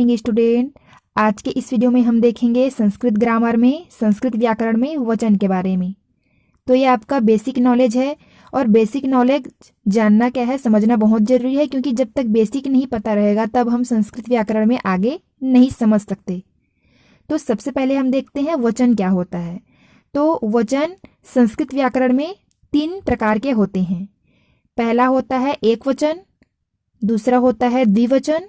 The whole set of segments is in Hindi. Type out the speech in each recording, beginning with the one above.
Morning student. आज के इस वीडियो में हम देखेंगे संस्कृत ग्रामर में संस्कृत व्याकरण में वचन के बारे में। तो ये आपका बेसिक नॉलेज है और बेसिक नॉलेज जानना क्या है, समझना बहुत जरूरी है, क्योंकि जब तक बेसिक नहीं पता रहेगा तब हम संस्कृत व्याकरण में आगे नहीं समझ सकते। तो सबसे पहले हम देखते हैं वचन क्या होता है। तो वचन संस्कृत व्याकरण में 3 प्रकार के होते हैं। पहला होता है एक वचन, दूसरा होता है द्विवचन,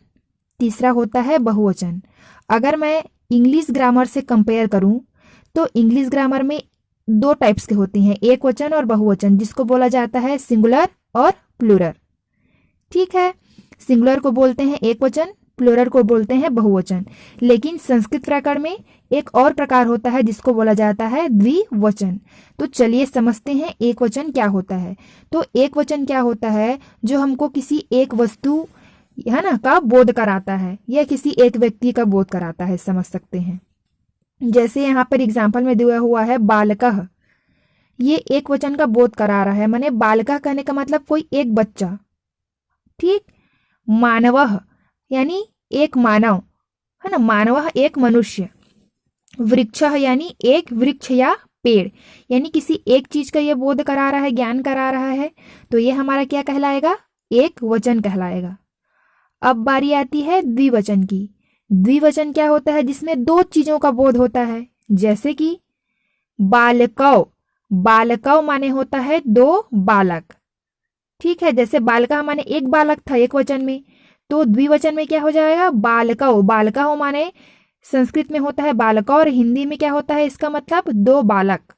तीसरा होता है बहुवचन। अगर मैं इंग्लिश ग्रामर से कंपेयर करूं तो इंग्लिश ग्रामर में 2 टाइप्स के होते हैं, एक वचन और बहुवचन, जिसको बोला जाता है सिंगुलर और प्लूरल। ठीक है, सिंगुलर को बोलते हैं एक वचन, प्लूरल को बोलते हैं बहुवचन। लेकिन संस्कृत व्याकरण में एक और प्रकार होता है जिसको बोला जाता है द्विवचन। तो चलिए समझते हैं एक वचन क्या होता है। तो एक वचन क्या होता है, जो हमको किसी एक वस्तु है ना का बोध कराता है या किसी एक व्यक्ति का बोध कराता है, समझ सकते हैं। जैसे यहाँ पर एग्जाम्पल में दिया हुआ है बालकः, ये एक वचन का बोध करा रहा है, माने बालकः कहने का मतलब कोई एक बच्चा। ठीक, मानवः यानी एक मानव, है ना, मानवः एक मनुष्य। वृक्षः यानी एक वृक्ष या पेड़, यानी किसी एक चीज का ये बोध करा रहा है, ज्ञान करा रहा है, तो ये हमारा क्या कहलाएगा, एक वचन कहलाएगा। अब बारी आती है द्विवचन की। द्विवचन क्या होता है, जिसमें 2 चीजों का बोध होता है। जैसे कि बालकौ, बालकौ माने होता है 2 बालक। ठीक है, जैसे बालका माने एक बालक था एक वचन में, तो द्विवचन में क्या हो जाएगा, बालकौ। बालकौ माने संस्कृत में होता है बालकौ और हिंदी में क्या होता है, इसका मतलब 2 बालक।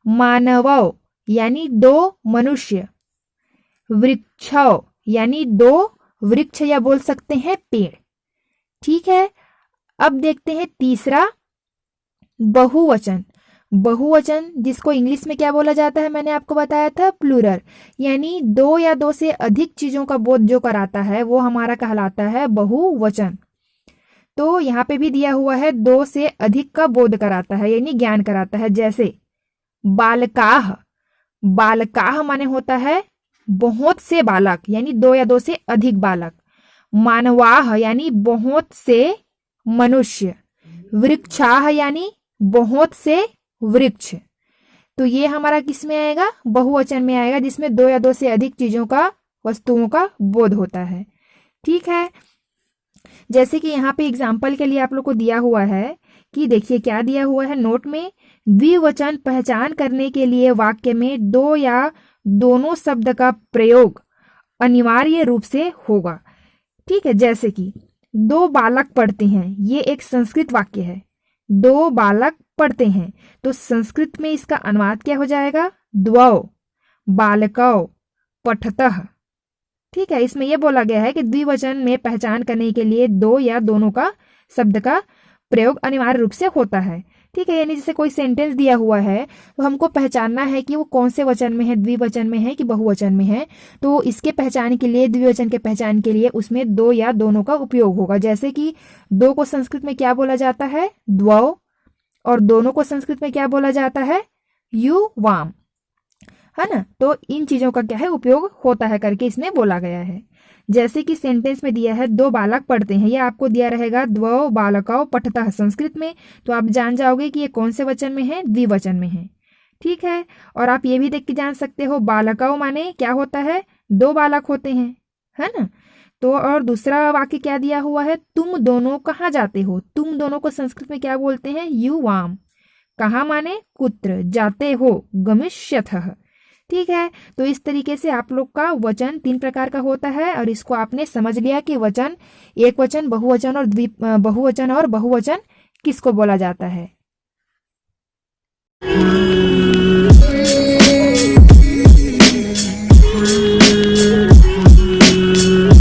मानवौ यानी 2 मनुष्य। वृक्षौ यानी 2 वृक्ष या बोल सकते हैं पेड़। ठीक है, अब देखते हैं तीसरा बहुवचन। बहुवचन जिसको इंग्लिश में क्या बोला जाता है, मैंने आपको बताया था प्लूरल, यानी 2 या 2 से अधिक चीजों का बोध जो कराता है वो हमारा कहलाता है बहुवचन। तो यहाँ पे भी दिया हुआ है 2 से अधिक का बोध कराता है, यानी ज्ञान कराता है। जैसे बालकाः, बालकाः माने होता है बहुत से बालक, यानी 2 या 2 से अधिक बालक। मानवाः यानी बहुत से मनुष्य। वृक्षाः यानी बहुत से वृक्ष। तो ये हमारा किस में आएगा, बहुवचन में आएगा, जिसमें 2 या 2 से अधिक चीजों का, वस्तुओं का बोध होता है। ठीक है, जैसे कि यहाँ पे एग्जाम्पल के लिए आप लोग को दिया हुआ है कि देखिए क्या दिया हुआ है नोट में, द्विवचन पहचान करने के लिए वाक्य में 2 या दोनों शब्द का प्रयोग अनिवार्य रूप से होगा। ठीक है, जैसे कि 2 बालक पढ़ते हैं, ये एक संस्कृत वाक्य है, 2 बालक पढ़ते हैं, तो संस्कृत में इसका अनुवाद क्या हो जाएगा, द्वौ बालकौ पठतः। ठीक है, इसमें यह बोला गया है कि द्विवचन में पहचान करने के लिए 2 या दोनों का शब्द का प्रयोग अनिवार्य रूप से होता है। ठीक है, यानी जैसे कोई सेंटेंस दिया हुआ है तो हमको पहचानना है कि वो कौन से वचन में है, द्विवचन में है कि बहुवचन में है। तो इसके पहचान के लिए, द्विवचन के पहचान के लिए उसमें 2 या दोनों का उपयोग होगा। जैसे कि 2 को संस्कृत में क्या बोला जाता है, द्वौ, और दोनों को संस्कृत में क्या बोला जाता है, युवाम, है ना। तो इन चीजों का क्या है, उपयोग होता है करके इसमें बोला गया है। जैसे कि सेंटेंस में दिया है 2 बालक पढ़ते हैं, ये आपको दिया रहेगा द्वौ बालकौ पठतः संस्कृत में, तो आप जान जाओगे कि ये कौन से वचन में है, द्विवचन में है। ठीक है, और आप ये भी देख के जान सकते हो बालकौ माने क्या होता है, 2 बालक होते हैं, है ना। तो और दूसरा वाक्य क्या दिया हुआ है, तुम दोनों कहाँ जाते हो, तुम दोनों को संस्कृत में क्या बोलते हैं, युवाम। कहाँ माने कुत्र, जाते हो गमिष्यथः। ठीक है, तो इस तरीके से आप लोग का वचन 3 प्रकार का होता है, और इसको आपने समझ लिया कि वचन, एक वचन, बहुवचन और बहुवचन किसको बोला जाता है।